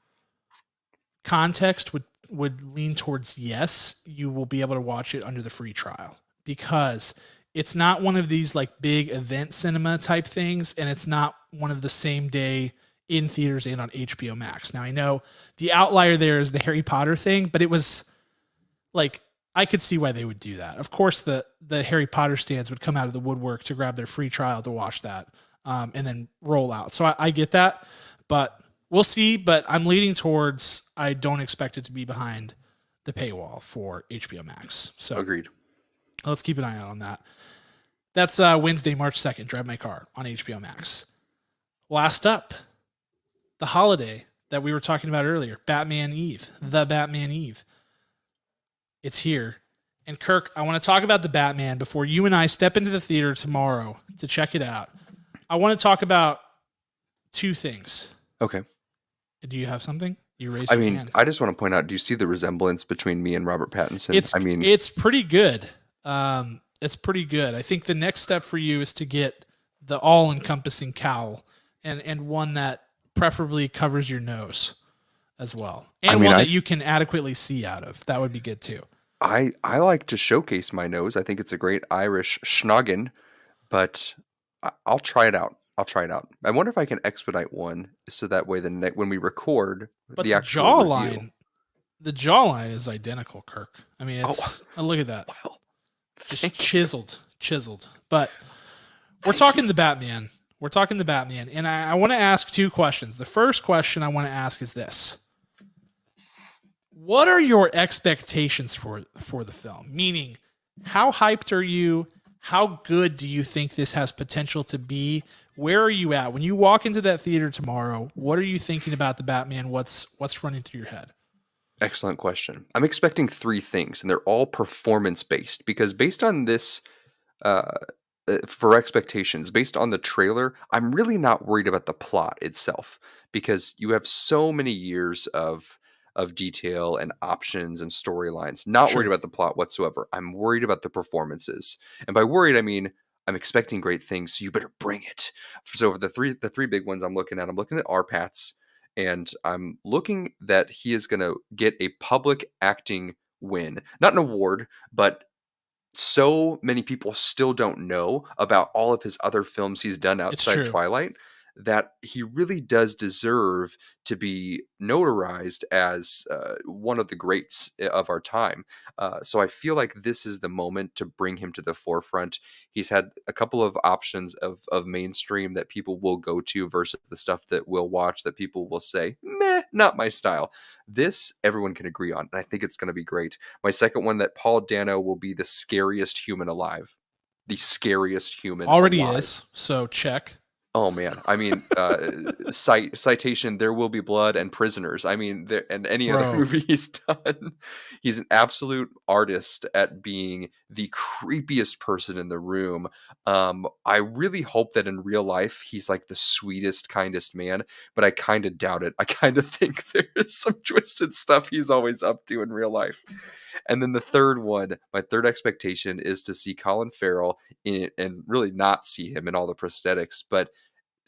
context would lean towards yes, you will be able to watch it under the free trial because it's not one of these like big event cinema type things, and it's not one of the same day in theaters and on HBO Max. Now I know the outlier there is the Harry Potter thing, but it was like I could see why they would do that. Of course, the Harry Potter stands would come out of the woodwork to grab their free trial to watch that. And then roll out. So I get that, but we'll see. But I'm leaning towards I don't expect it to be behind the paywall for HBO Max. So Agreed. Let's keep an eye out on that. That's Wednesday, March 2nd, Drive My Car on HBO Max. Last up, the holiday that we were talking about earlier, Batman Eve, the Batman Eve. It's here. And Kirk, I want to talk about the Batman before you and I step into the theater tomorrow to check it out. I want to talk about two things. Okay. Do you have something? You raised your hand. I just want to point out, do you see the resemblance between me and Robert Pattinson? It's pretty good. It's pretty good. I think the next step for you is to get the all-encompassing cowl and one that preferably covers your nose as well. And one that you can adequately see out of. That would be good too. I like to showcase my nose. I think it's a great Irish schnoggin, but I'll try it out. I wonder if I can expedite one so that way when we record the actual review. The jawline is identical, Kirk. I mean, it's look at that. Well, just chiseled. But we're talking the Batman. And I want to ask two questions. The first question I want to ask is this. What are your expectations for the film? Meaning, how hyped are you? How good do you think this has potential to be? Where are you at? When you walk into that theater tomorrow, what are you thinking about the Batman? What's running through your head? Excellent question. I'm expecting three things, and they're all performance-based, because based on this, for expectations, based on the trailer, I'm really not worried about the plot itself, because you have so many years of detail and options and storylines. Not worried about the plot whatsoever. I'm worried about the performances. And by worried, I mean I'm expecting great things, so you better bring it. So for the three big ones I'm looking at R-Pats, and I'm looking that he is going to get a public acting win. Not an award, but so many people still don't know about all of his other films he's done outside Twilight that he really does deserve to be notarized as one of the greats of our time. So I feel like this is the moment to bring him to the forefront. He's had a couple of options of mainstream that people will go to versus the stuff that we'll watch that people will say, meh, not my style. This, everyone can agree on, and I think it's going to be great. My second one, that Paul Dano will be the scariest human alive. The scariest human already alive. Is, so check. Oh man, I mean, citation, There Will Be Blood and Prisoners. I mean, and any other movie he's done. He's an absolute artist at being the creepiest person in the room. I really hope that in real life he's like the sweetest, kindest man, but I kind of doubt it. I kind of think there's some twisted stuff he's always up to in real life. And then the third one, my third expectation is to see Colin Farrell in it, and really not see him in all the prosthetics, but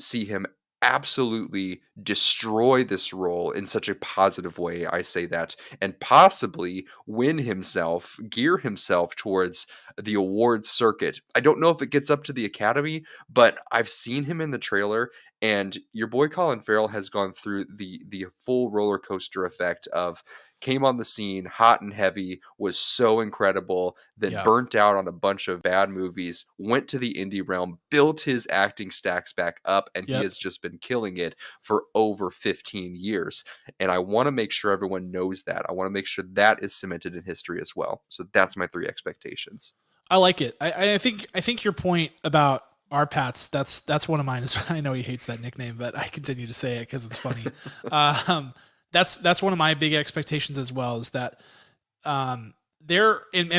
see him absolutely destroy this role in such a positive way, I say that, and possibly gear himself towards the awards circuit. I don't know if it gets up to the Academy, but I've seen him in the trailer, and your boy Colin Farrell has gone through the full roller coaster effect of came on the scene hot and heavy, was so incredible, then Yeah. burnt out on a bunch of bad movies, went to the indie realm, built his acting stacks back up, and he Yep. has just been killing it for over 15 years. And I want to make sure everyone knows that. I want to make sure that is cemented in history as well. So that's my 3 expectations. I like it. I think your point about Arpats, that's one of mine. I know he hates that nickname, but I continue to say it because it's funny. That's one of my big expectations as well, is that and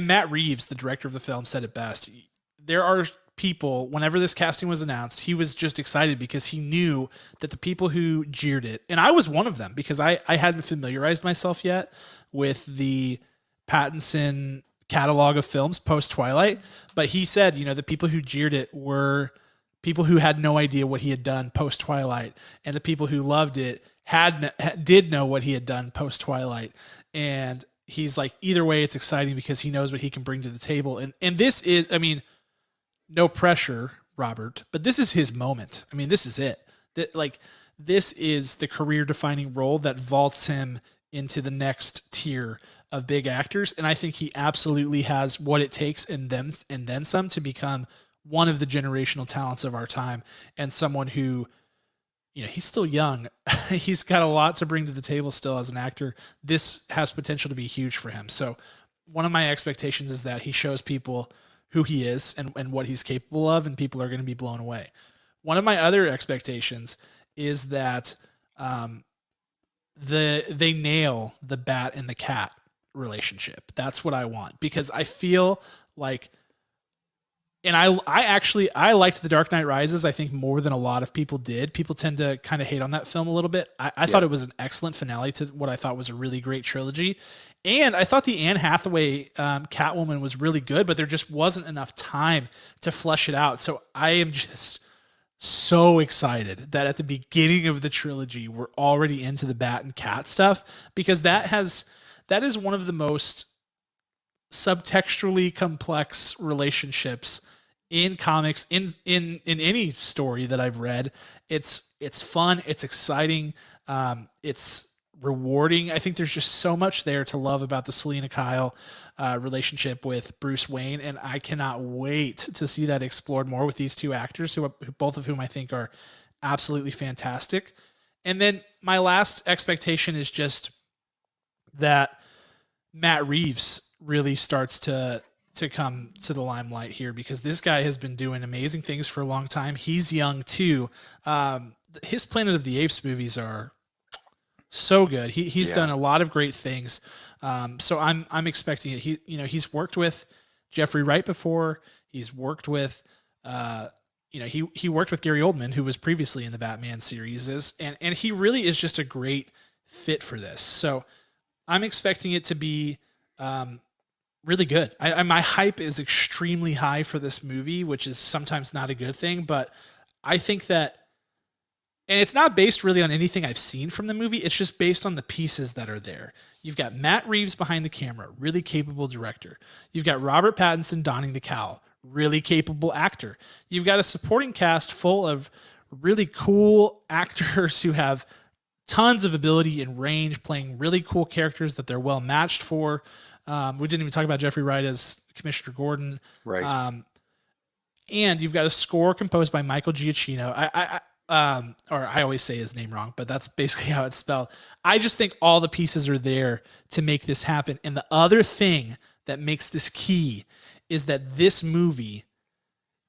Matt Reeves, the director of the film, said it best. There are people, whenever this casting was announced, he was just excited because he knew that the people who jeered it, and I was one of them because I hadn't familiarized myself yet with the Pattinson catalog of films post Twilight, but he said, the people who jeered it were people who had no idea what he had done post Twilight, and the people who loved it did know what he had done post Twilight. And he's like, either way, it's exciting because he knows what he can bring to the table. And this is, no pressure, Robert, but this is his moment. This is it. This is the career defining role that vaults him into the next tier of big actors. And I think he absolutely has what it takes and then some to become one of the generational talents of our time, and someone who, he's still young. He's got a lot to bring to the table still as an actor. This has potential to be huge for him. So one of my expectations is that he shows people who he is and what he's capable of, and people are going to be blown away. One of my other expectations is that they nail the bat and the cat relationship. That's what I want, because I feel like, and I liked The Dark Knight Rises, I think, more than a lot of people did. People tend to kind of hate on that film a little bit. I thought it was an excellent finale to what I thought was a really great trilogy. And I thought the Anne Hathaway Catwoman was really good, but there just wasn't enough time to flesh it out. So I am just so excited that at the beginning of the trilogy, we're already into the bat and cat stuff, because that is one of the most subtextually complex relationships in comics, in any story that I've read. It's fun, it's exciting, it's rewarding. I think there's just so much there to love about the Selena Kyle relationship with Bruce Wayne, and I cannot wait to see that explored more with these two actors, who both of whom I think are absolutely fantastic. And then my last expectation is just that Matt Reeves really starts to come to the limelight here, because this guy has been doing amazing things for a long time. He's young too. His Planet of the Apes movies are so good. He's done a lot of great things. So I'm expecting it. He's worked with Jeffrey Wright before. He's worked with he worked with Gary Oldman, who was previously in the Batman series, and he really is just a great fit for this. So I'm expecting it to be really good. My hype is extremely high for this movie, which is sometimes not a good thing, but I think that, and it's not based really on anything I've seen from the movie. It's just based on the pieces that are there. You've got Matt Reeves behind the camera, really capable director. You've got Robert Pattinson donning the cowl, really capable actor. You've got a supporting cast full of really cool actors who have tons of ability and range, playing really cool characters that they're well matched for. We didn't even talk about Jeffrey Wright as Commissioner Gordon. Right. And you've got a score composed by Michael Giacchino. Or I always say his name wrong, but that's basically how it's spelled. I just think all the pieces are there to make this happen. And the other thing that makes this key is that this movie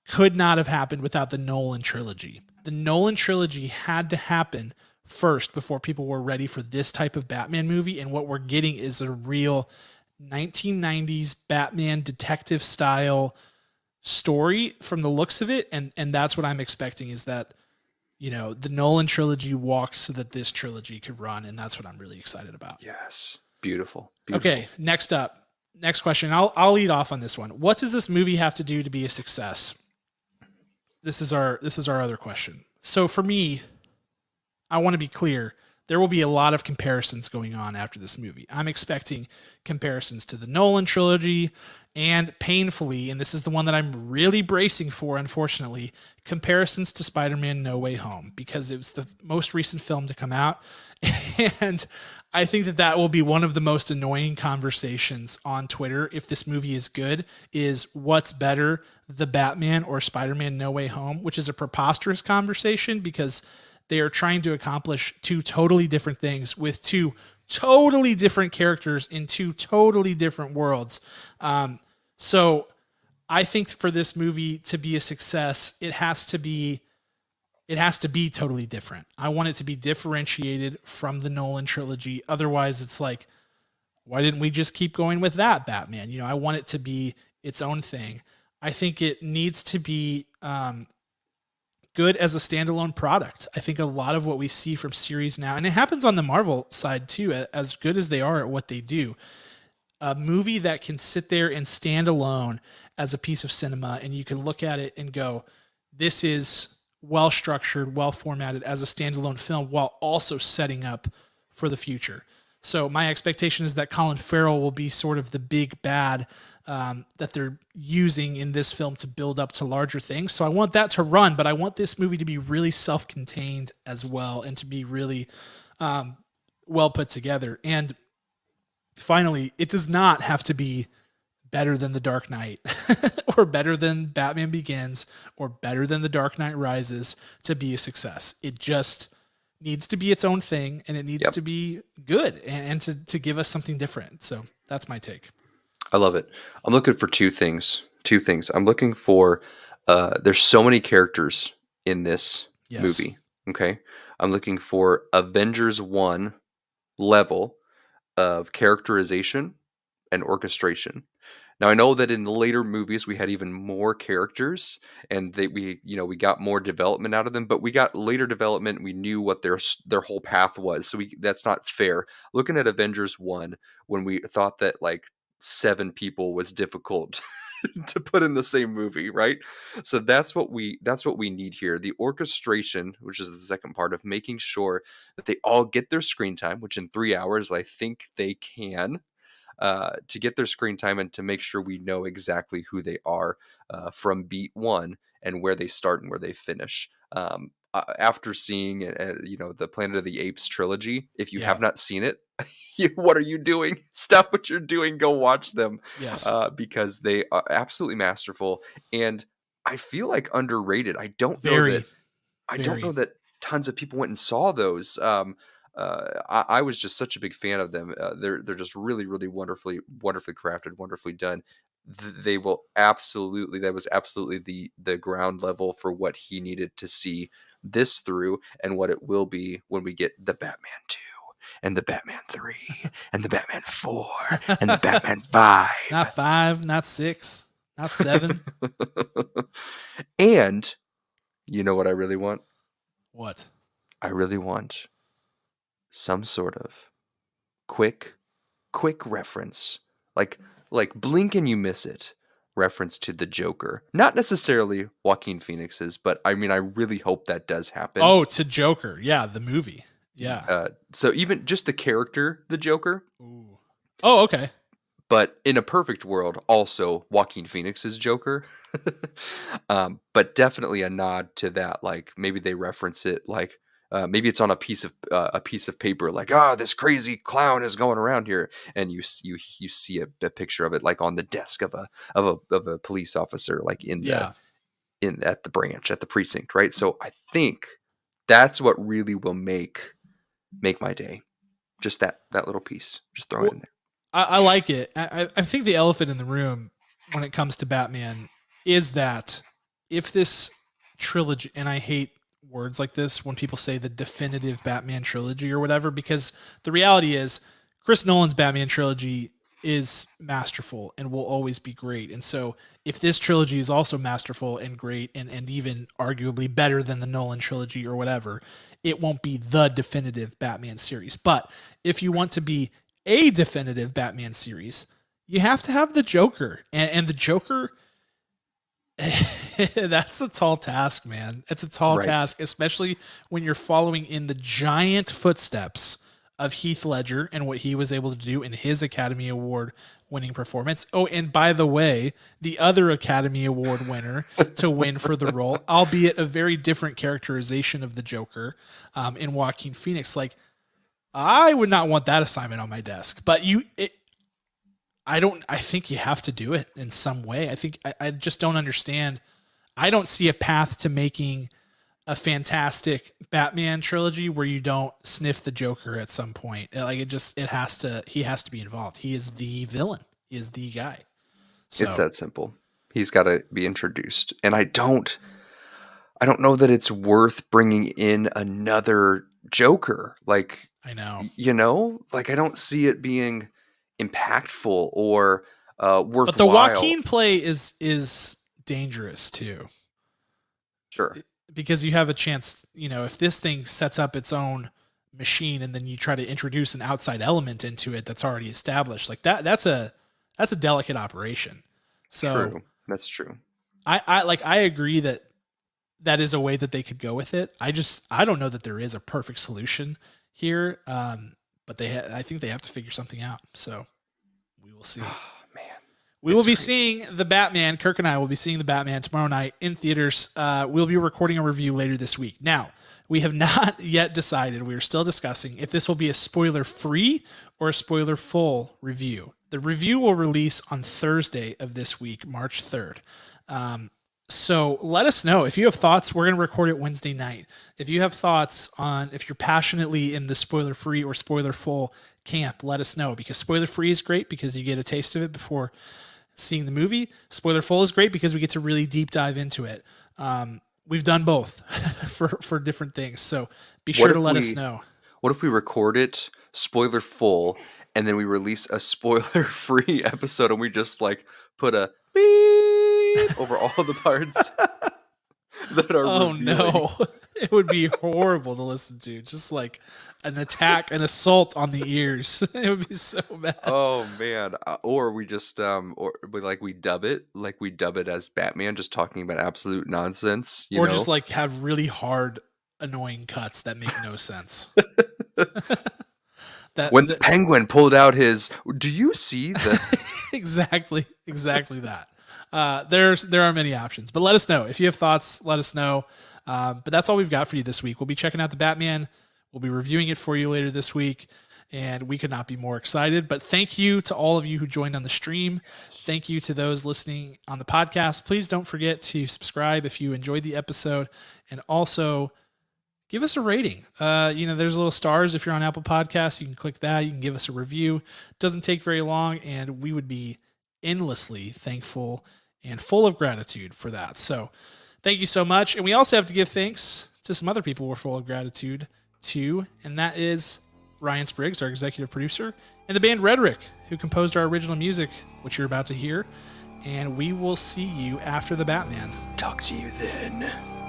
could not have happened without the Nolan trilogy. The Nolan trilogy had to happen first before people were ready for this type of Batman movie. And what we're getting is a real 1990s Batman detective style story from the looks of it. And that's what I'm expecting, is that, the Nolan trilogy walks so that this trilogy could run. And that's what I'm really excited about. Yes. Beautiful. Okay. Next question. I'll lead off on this one. What does this movie have to do to be a success? This is our other question. So for me, I want to be clear. There will be a lot of comparisons going on after this movie. I'm expecting comparisons to the Nolan trilogy and painfully, and this is the one that I'm really bracing for, unfortunately, comparisons to Spider-Man No Way Home, because it was the most recent film to come out. And I think that that will be one of the most annoying conversations on Twitter if this movie is good, is what's better, the Batman or Spider-Man No Way Home, which is a preposterous conversation because they are trying to accomplish two totally different things with two totally different characters in two totally different worlds. So I think for this movie to be a success, it has to be totally different. I want it to be differentiated from the Nolan trilogy. Otherwise, it's like, why didn't we just keep going with that Batman? I want it to be its own thing. I think it needs to be good as a standalone product. I think a lot of what we see from series now, and it happens on the Marvel side too, as good as they are at what they do, a movie that can sit there and stand alone as a piece of cinema, and you can look at it and go, this is well structured, well formatted as a standalone film, while also setting up for the future. So my expectation is that Colin Farrell will be sort of the big bad that they're using in this film to build up to larger things. So I want that to run, but I want this movie to be really self-contained as well, and to be really well put together. And finally, it does not have to be better than The Dark Knight or better than Batman Begins or better than The Dark Knight Rises to be a success. It just needs to be its own thing, and it needs to be good and to give us something different. So that's my take. I love it. I'm looking for two things. I'm looking for, there's so many characters in this movie. Okay. I'm looking for Avengers 1 level of characterization and orchestration. Now, I know that in the later movies we had even more characters, and we got more development out of them, but we got later development. We knew what their whole path was. So that's not fair. Looking at Avengers 1, when we thought that like 7 people was difficult to put in the same movie, right? So that's what we need here. The orchestration, which is the second part of making sure that they all get their screen time, which in 3 hours I think they can, to get their screen time, and to make sure we know exactly who they are from beat one and where they start and where they finish. After seeing the Planet of the Apes trilogy, if you have not seen it, what are you doing? Stop what you're doing. Go watch them. Yes. Because they are absolutely masterful, and I feel like underrated. I don't know that tons of people went and saw those. I was just such a big fan of them. They're just really, really wonderfully crafted, wonderfully done. That was absolutely the ground level for what he needed to see this through, and what it will be when we get the Batman 2 and the Batman 3 and the Batman 4 and the Batman 5. Not 5, not 6, not 7. And you know what I really want? What? I really want some sort of quick reference, like blink and you miss it reference to the Joker. Not necessarily Joaquin Phoenix's, but I mean, I really hope that does happen. Oh, to Joker. Yeah, the movie. Yeah. So even just the character, the Joker. Ooh. Oh, okay. But in a perfect world, also Joaquin Phoenix's Joker. But definitely a nod to that. Like maybe they reference it, like maybe it's on a piece of paper, like, this crazy clown is going around here, and you see a picture of it, like on the desk of a police officer, like at the branch, at the precinct, right? So I think that's what really will make my day. Just that little piece, just throw it in there. I like it. I think the elephant in the room when it comes to Batman is that if this trilogy, and I hate words like this when people say the definitive Batman trilogy or whatever, because the reality is Chris Nolan's Batman trilogy is masterful and will always be great. And so if this trilogy is also masterful and great and even arguably better than the Nolan trilogy or whatever, it won't be the definitive Batman series. But if you want to be a definitive Batman series, you have to have the Joker. And the Joker, That's a tall task, man. It's a tall Right. task, especially when you're following in the giant footsteps of Heath Ledger and what he was able to do in his Academy Award winning performance. Oh, and by the way, the other Academy Award winner to win for the role, albeit a very different characterization of the Joker, in Joaquin Phoenix. Like, I would not want that assignment on my desk, but I think you have to do it in some way. I just don't understand. I don't see a path to making a fantastic Batman trilogy where you don't sniff the Joker at some point. Like he has to be involved. He is the villain. He is the guy. So, It's that simple. He's got to be introduced. And I don't know that it's worth bringing in another Joker. Like, I know. Like I don't see it being impactful or worthwhile. But the Joaquin play is dangerous too. Sure. Because you have a chance, if this thing sets up its own machine and then you try to introduce an outside element into it that's already established, like that's a delicate operation. So True. That's true. I agree that is a way that they could go with it. I don't know that there is a perfect solution here. But I think they have to figure something out. So we will see. Oh, man. We will be seeing the Batman. Kirk and I will be seeing the Batman tomorrow night in theaters. We'll be recording a review later this week. Now, we have not yet decided. We are still discussing if this will be a spoiler-free or a spoiler-full review. The review will release on Thursday of this week, March 3rd. So let us know if you have thoughts. We're going to record it Wednesday night. If you have thoughts on if you're passionately in the spoiler-free or spoiler-full camp, let us know, because spoiler-free is great because you get a taste of it before seeing the movie. Spoiler-full is great because we get to really deep dive into it. We've done both for different things. So be sure to let us know. What if we record it spoiler-full and then we release a spoiler-free episode and we just like put a beep over all the parts that are revealing? No. It would be horrible to listen to. Just like an attack, an assault on the ears. It would be so bad. Oh man. Or we just we dub it as Batman just talking about absolute nonsense, or just like have really hard annoying cuts that make no sense. When the Penguin pulled out his, do you see the exactly that. There are many options, but let us know if you have thoughts. Let us know. But that's all we've got for you this week. We'll be checking out the Batman. We'll be reviewing it for you later this week, and we could not be more excited. But thank you to all of you who joined on the stream. Thank you to those listening on the podcast. Please don't forget to subscribe if you enjoyed the episode, and also give us a rating. There's little stars. If you're on Apple Podcasts, you can click that. You can give us a review. It doesn't take very long, and we would be endlessly thankful and full of gratitude for that. So thank you so much. And we also have to give thanks to some other people we're full of gratitude to, and that is Ryan Spriggs, our executive producer, and the band Rhetoric, who composed our original music, which you're about to hear. And we will see you after the Batman. Talk to you then.